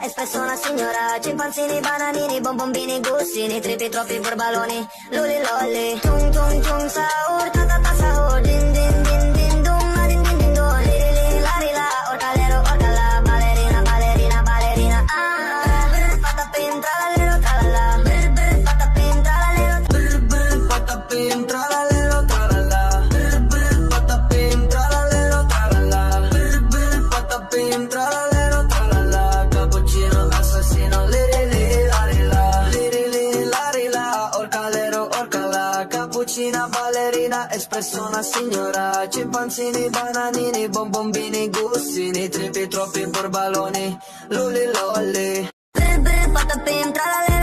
espresso una signora. Cimpanzini, bananini, bombombini, gussini, tripi, troppi borbaloni, luli lolli. Tung tung tung sahur, tatata sahur, din din din din dum, la din din din don, li li li la li la, orcalero orcala, ballerina ballerina ballerina. Ah, brr patapim tralalero tralala, brr brr patapim tralalero, brr brr patapim tralalero tralala, brr brr patapim tralalero tralala, brr brr patapim tralalero tralala. Cappuccino assassino, li li la, orcalero orcala, cappuccina ballerina, espresso una signora. Cimpanzini, bananini, bombombini, gussini, tripi, troppi borbaloni, luli lolli. Brr brr patapim tralalero.